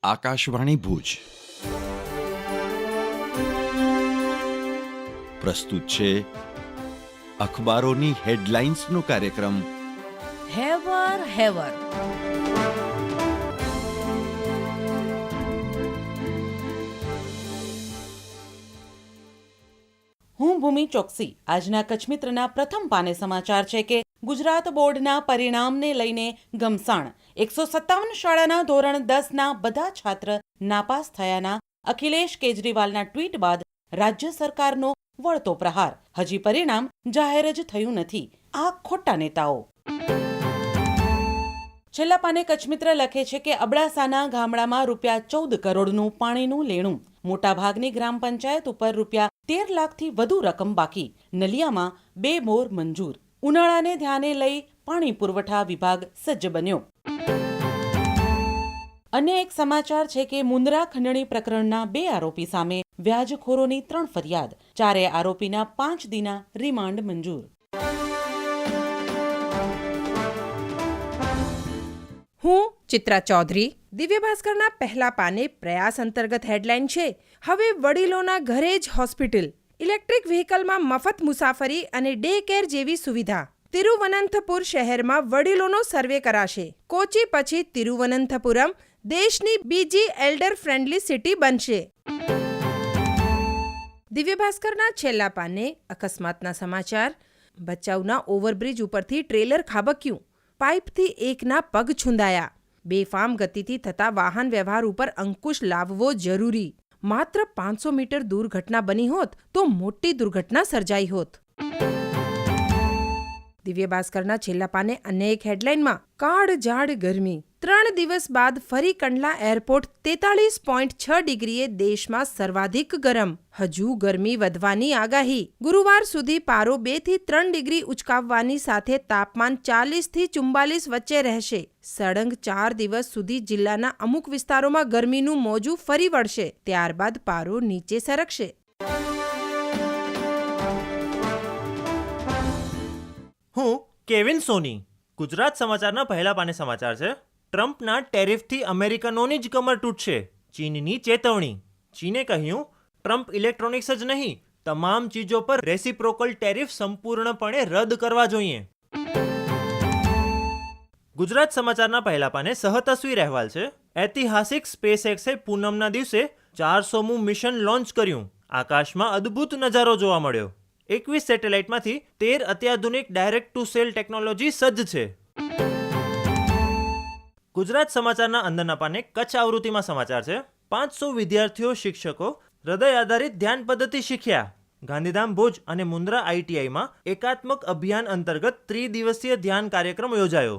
આકાશવાણી ભુજ પ્રસ્તુત છે અખબારોની હેડલાઇન્સનો કાર્યક્રમ હેવર હેવર. હું ભૂમિ ચોકસી. આજના કચ્છમિત્રના પ્રથમ પાને સમાચાર છે કે ગુજરાત બોર્ડના પરિણામને લઈને ગમસાણ. 157 શાળાના ધોરણ 10ના બધા છાત્ર નાપાસ થયાના અખિલેશ કેજરીવાલના ટ્વીટ બાદ રાજ્ય સરકારનો વળતો પ્રહાર. હજી પરિણામ જાહેર જ થયું નથી. આ ખોટા નેતાઓ. છેલ્લા પાને કચ્છમિત્ર લખે છે કે અબડાસાના ગામડામાં ₹14 કરોડનું પાણીનું લેણું. મોટાભાગની ગ્રામ પંચાયત ઉપર ₹13 લાખથી વધુ રકમ બાકી. નલિયામાં 2 બોર મંજૂર. ઉનાળાને ધ્યાને લઈ પાણી પુરવઠા વિભાગ સજ્જ બન્યો. અન્ય એક સમાચાર છે કે મુન્દ્રા ખંડણી પ્રકરણના 2 આરોપી સામે વ્યાજખોરોની 3 ફરિયાદ. 4 આરોપીના 5 દિના રિમાન્ડ મંજૂર. હું ચિત્રા ચૌધરી. દિવ્ય ભાસ્કરના પહેલા પાને પ્રયાસ અંતર્ગત હેડલાઇન છે, હવે વડીલોના ઘરે જ હોસ્પિટલ. ઇલેક્ટ્રિક વ્હીકલમાં મફત મુસાફરી અને ડે કેર જેવી સુવિધા. તિરુવનંતપુર શહેરમાં વડીલોનો સર્વે કરાશે. કોચી પછી તિરુવનંતપુરમ દેશની બીજી એલ્ડર ફ્રેન્ડલી સિટી બનશે. દિવ્ય ભાસ્કરના છેલ્લા પાને અકસ્માતના સમાચાર. ભચાઉના ઓવરબ્રિજ ઉપરથી ટ્રેલર ખાબક્યું. પાઇપથી એકના પગ છૂંદાયા. બેફામ ગતિથી થતા વાહન વ્યવહાર ઉપર અંકુશ લાવવો જરૂરી. માત્ર 500 મીટર દૂર ઘટના બની હોત તો મોટી દુર્ઘટના સર્જાઈ હોત. દિવ્ય ભાસ્કરના છેલ્લા પાને અન્ય એક હેડલાઇનમાં કાળઝાળ ગરમી. 3 દિવસ બાદ ફરી કંડલા એરપોર્ટ 43.6 ડિગ્રીએ દેશમાં સર્વાધિક ગરમ. હજુ ગરમી વધવાની આગાહી. ગુરુવાર સુધી પારો 2 થી 3 ડિગ્રી ઉચકાવવાની સાથે તાપમાન 40 થી 44 વચ્ચે રહેશે. સળંગ 4 દિવસ સુધી જિલ્લાના અમુક વિસ્તારોમાં ગરમીનું મોજું ફરી વળશે. ત્યારબાદ પારો નીચે સરકશે. હું કેવિન સોની. ગુજરાત સમાચારના પહેલા પાને સમાચાર છે. ટ્રમ્પના ટેરિફથી અમેરિકનોની જ કમર તૂટશે. ચીનની ચેતવણી. ચીને કહ્યું, ટ્રમ્પ ઇલેક્ટ્રોનિક્સ જ નહીં, તમામ ચીજો પર રેસિપ્રોકલ ટેરિફ સંપૂર્ણપણે રદ કરવા જોઈએ. ગુજરાત સમાચારના પહેલા પાને સહતસવીર અહેવાલ છે. ઐતિહાસિક સ્પેસએક્સે પૂનમના દિવસે 400મું મિશન લોન્ચ કર્યું. આકાશમાં અદ્ભુત નજારો જોવા મળ્યો. 21 સેટેલાઇટમાંથી 13 અત્યાધુનિક ડાયરેક્ટ ટુ સેલ ટેકનોલોજી સજ્જ છે. ગુજરાત સમાચારના અંદરના પાને કચ્છ આવૃત્તિમાં સમાચાર છે. 500 વિદ્યાર્થીઓ શિક્ષકો હૃદય આધારિત ધ્યાન પદ્ધતિ શીખ્યા. ગાંધીધામ ભુજ અને મુન્દ્રા ITIમાં એકાત્મક અભિયાન અંતર્ગત 3 દિવસીય ધ્યાન કાર્યક્રમ યોજાયો.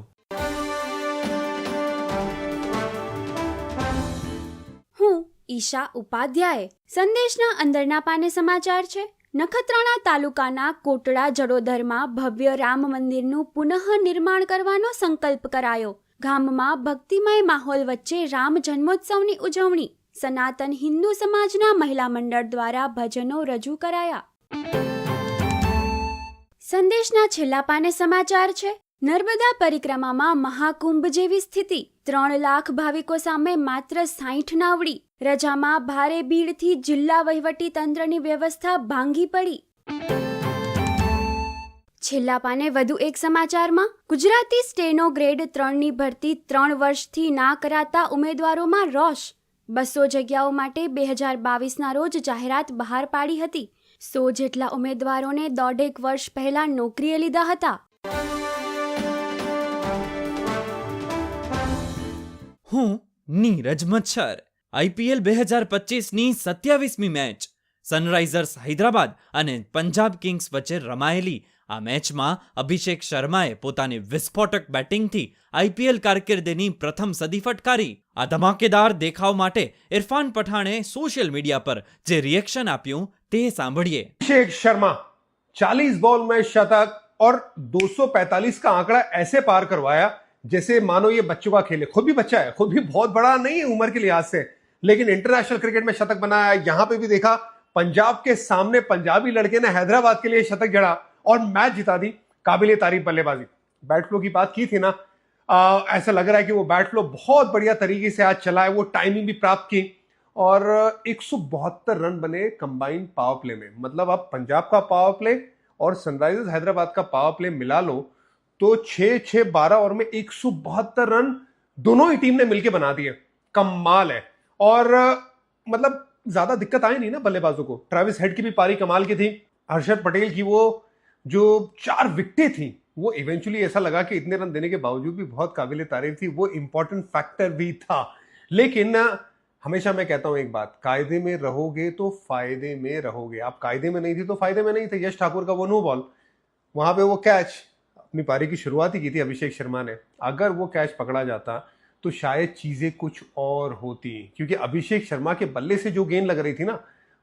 હું ઈશા ઉપાધ્યાય. સંદેશના અંદરના પાને સમાચાર છે. નખત્રાણા તાલુકાના કોટડા જડોદરમાં ભવ્ય રામ મંદિરનું પુનઃ નિર્માણ કરવાનો સંકલ્પ કરાયો. ગામમાં ભક્તિમય માહોલ વચ્ચે રામ જન્મોત્સવની ઉજવણી. સનાતન હિન્દુ સમાજના મહિલા મંડળ દ્વારા ભજનો રજૂ કરાયા. સંદેશના છેલ્લા પાને સમાચાર છે. નર્મદા પરિક્રમામાં મહાકુંભ જેવી સ્થિતિ. 3 લાખ ભાવિકો સામે માત્ર 60 નાવડી. રજામાં ભારે ભીડથી જિલ્લા વહીવટી તંત્રની વ્યવસ્થા ભાંગી પડી. છેલ્લા પાને વધુ એક સમાચારમાં ગુજરાતી સ્ટેનો ગ્રેડ 3ની ભરતી 3 વર્ષથી ના કરાતા ઉમેદવારોમાં રોષ. 200 જગ્યાઓ માટે 2022ના રોજ જાહેરાત બહાર પાડી હતી. 100 જેટલા ઉમેદવારોને 1.5 વર્ષ પહેલા નોકરીએ લીધા હતા. હું નીરજ મચ્છર. IPL 2025ની 27મી મેચ સનરાઇઝર્સ હૈદરાબાદ અને પંજાબ કિંગ્સ વચ્ચે રમાયેલી આ મેચમાં અભિષેક શર્માએ પોતાની વિસ્ફોટક બેટિંગથી IPL કારકિર્દીની પ્રથમ સદી ફટકારી. આ ધમાકેદાર દેખાવ માટે ઇરફાન પઠાણે સોશિયલ મીડિયા પર જે રિએક્શન આપ્યું તે સાંભળીએ. अभिषेक शर्मा 40 बॉल में शतक और 245 का आंकड़ा ऐसे पार करवाया जैसे मानो ये बच्चों का खेल है. खुद भी बच्चा है, खुद भी बहुत बड़ा नहीं है उम्र के लिहाज से, लेकिन इंटरनेशनल क्रिकेट में शतक बनाया. यहां पे भी देखा पंजाब के सामने पंजाबी लड़के ने हैदराबाद के लिए शतक जड़ा और मैच जिता दी. काबिले तारीफ बल्लेबाजी. बैट फ्लो की बात की थी ना, ऐसा लग रहा है कि वो बैट फ्लो बहुत बढ़िया तरीके से आज चला है, वो टाइमिंग भी प्राप्त की और 172 रन बने कंबाइंड पावर प्ले में। मतलब अब पंजाब का पावर प्ले और सनराइजर्स हैदराबाद का पावर प्ले मिला लो तो 6-6-12 ओवर में 172 रन दोनों ही टीम ने मिलकर बना दिए। कमाल है। और मतलब ज्यादा दिक्कत आई नहीं ना बल्लेबाजों को। ट्रेविस हेड की भी पारी कमाल की थी। हर्षद पटेल की वो जो 4 विकेटें थी वो इवेंचुअली ऐसा लगा कि इतने रन देने के बावजूद भी बहुत काबिल तारीफ थी। वो इंपॉर्टेंट फैक्टर भी था। लेकिन हमेशा मैं कहता हूं एक बात, कायदे में रहोगे तो फायदे में रहोगे। आप कायदे में नहीं थे तो फायदे में नहीं थे। यश ठाकुर का वो नो बॉल, वहां पे वो कैच, अपनी पारी की शुरुआत ही की थी अभिषेक शर्मा ने। अगर वो कैच पकड़ा जाता तो शायद चीजें कुछ और होती, क्योंकि अभिषेक शर्मा के बल्ले से जो गेंद लग रही थी ना,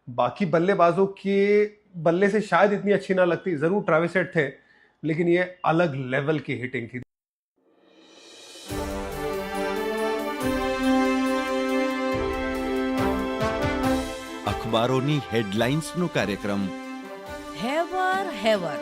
बाकी बल्लेबाजों के बल्ले से शायद इतनी अच्छी ना लगती। जरूर ट्रेविस हेड थे, लेकिन ये अलग लेवल की हिटिंग थी। અખબારોની હેડલાઇન્સનો કાર્યક્રમ હેવર હેવર